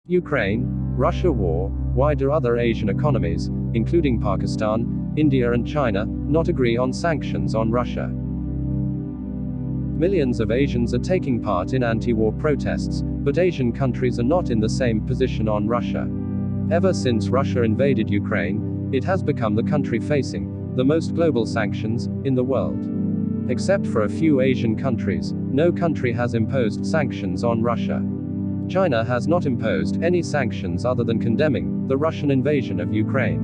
Ukraine, Russia war. Why do other Asian economies, including Pakistan, India and China, not agree on sanctions on Russia? Millions of Asians are taking part in anti-war protests, but Asian countries are not in the same position on Russia. Ever since Russia invaded Ukraine, it has become the country facing the most global sanctions in the world. Except for a few Asian countries, no country has imposed sanctions on Russia. China has not imposed any sanctions other than condemning the Russian invasion of Ukraine.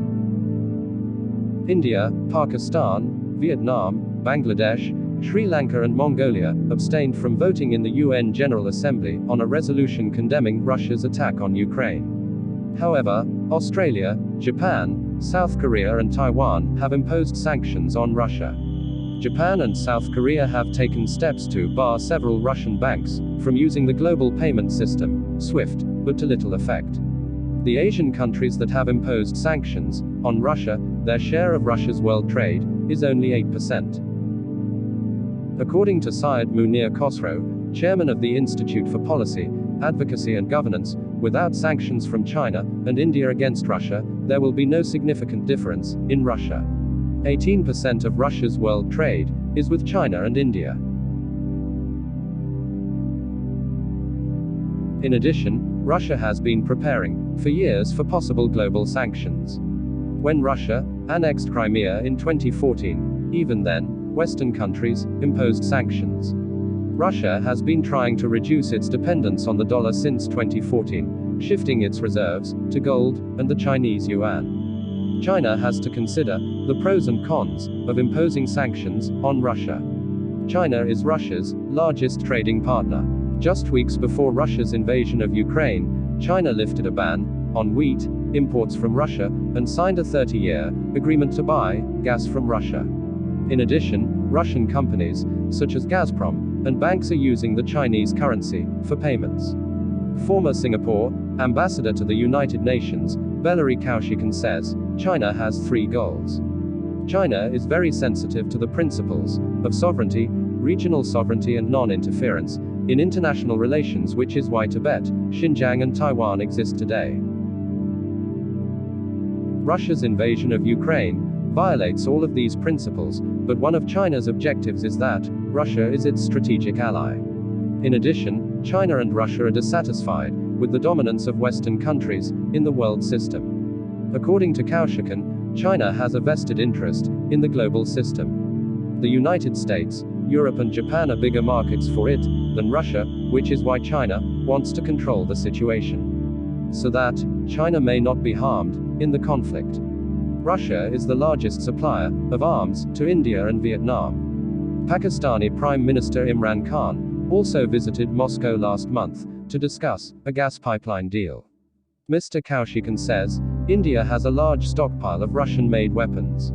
India, Pakistan, Vietnam, Bangladesh, Sri Lanka and Mongolia abstained from voting in the UN General Assembly on a resolution condemning Russia's attack on Ukraine. However, Australia, Japan, South Korea and Taiwan have imposed sanctions on Russia. Japan and South Korea have taken steps to bar several Russian banks from using the global payment system, SWIFT, but to little effect. The Asian countries that have imposed sanctions on Russia, their share of Russia's world trade is only 8%. According to Syed Munir Khosrow, chairman of the Institute for Policy, Advocacy and Governance, without sanctions from China and India against Russia, there will be no significant difference in Russia. 18% of Russia's world trade is with China and India. In addition, Russia has been preparing for years for possible global sanctions. When Russia annexed Crimea in 2014, even then, Western countries imposed sanctions. Russia has been trying to reduce its dependence on the dollar since 2014, shifting its reserves to gold and the Chinese yuan. China has to consider the pros and cons of imposing sanctions on Russia. China is Russia's largest trading partner. Just weeks before Russia's invasion of Ukraine, China lifted a ban on wheat imports from Russia and signed a 30-year agreement to buy gas from Russia. In addition, Russian companies, such as Gazprom, and banks are using the Chinese currency for payments. Former Singapore ambassador to the United Nations, Valery Kaushikyan says, China has three goals. China is very sensitive to the principles of sovereignty, regional sovereignty and non-interference in international relations, which is why Tibet, Xinjiang and Taiwan exist today. Russia's invasion of Ukraine violates all of these principles, but one of China's objectives is that Russia is its strategic ally. In addition, China and Russia are dissatisfied with the dominance of Western countries in the world system. According to Kaushikyan, China has a vested interest in the global system. The United States, Europe and Japan are bigger markets for it than Russia, which is why China wants to control the situation, so that China may not be harmed in the conflict. Russia is the largest supplier of arms to India and Vietnam. Pakistani Prime Minister Imran Khan also visited Moscow last month to discuss a gas pipeline deal. Mr. Kaushikyan says, India has a large stockpile of Russian-made weapons,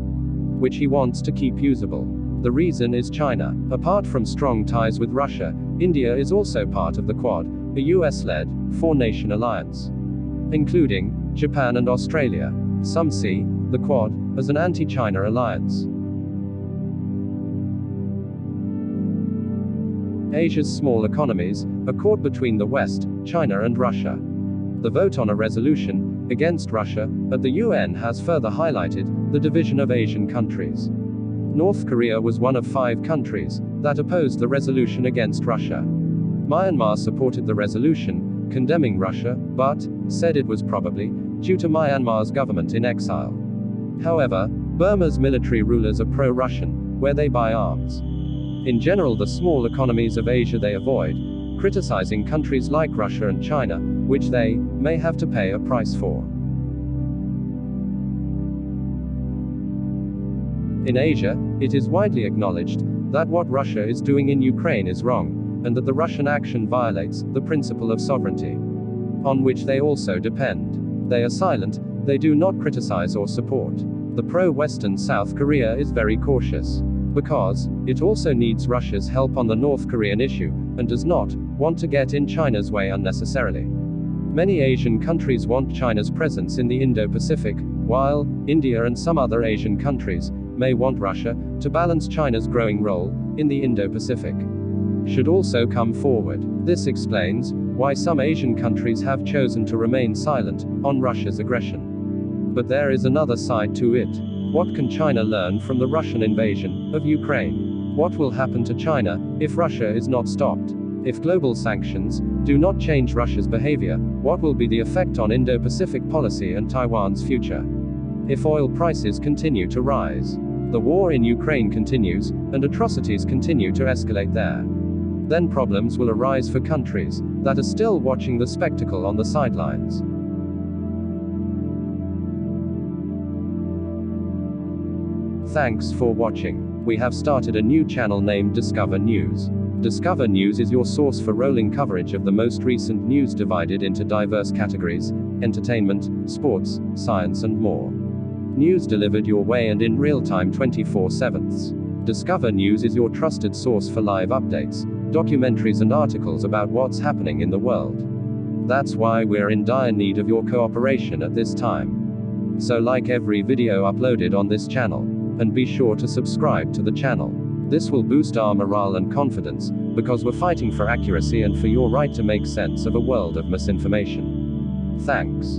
which he wants to keep usable. The reason is China. Apart from strong ties with Russia, India is also part of the Quad, a US-led, four-nation alliance, including Japan and Australia. Some see the Quad as an anti-China alliance. Asia's small economies are caught between the West, China and Russia. The vote on a resolution against Russia at the UN has further highlighted the division of Asian countries. North Korea was one of 5 countries that opposed the resolution against Russia. Myanmar supported the resolution condemning Russia, but said it was probably due to Myanmar's government in exile. However, Burma's military rulers are pro-Russian, where they buy arms. In general, the small economies of Asia they avoid criticizing countries like Russia and China, which they may have to pay a price for. In Asia, it is widely acknowledged that what Russia is doing in Ukraine is wrong, and that the Russian action violates the principle of sovereignty, on which they also depend. They are silent, they do not criticize or support. The pro-Western South Korea is very cautious, because it also needs Russia's help on the North Korean issue, and does not want to get in China's way unnecessarily. Many Asian countries want China's presence in the Indo-Pacific, while India and some other Asian countries may want Russia to balance China's growing role in the Indo-Pacific. Should also come forward. This explains why some Asian countries have chosen to remain silent on Russia's aggression. But there is another side to it. What can China learn from the Russian invasion of Ukraine? What will happen to China if Russia is not stopped? If global sanctions do not change Russia's behavior, what will be the effect on Indo-Pacific policy and Taiwan's future? If oil prices continue to rise, the war in Ukraine continues, and atrocities continue to escalate there, then problems will arise for countries that are still watching the spectacle on the sidelines. Thanks for watching. We have started a new channel named Discover News. Discover News is your source for rolling coverage of the most recent news divided into diverse categories: entertainment, sports, science and more. News delivered your way and in real time 24/7. Discover News is your trusted source for live updates, documentaries and articles about what's happening in the world. That's why we're in dire need of your cooperation at this time. So like every video uploaded on this channel, and be sure to subscribe to the channel. This will boost our morale and confidence, because we're fighting for accuracy and for your right to make sense of a world of misinformation. Thanks.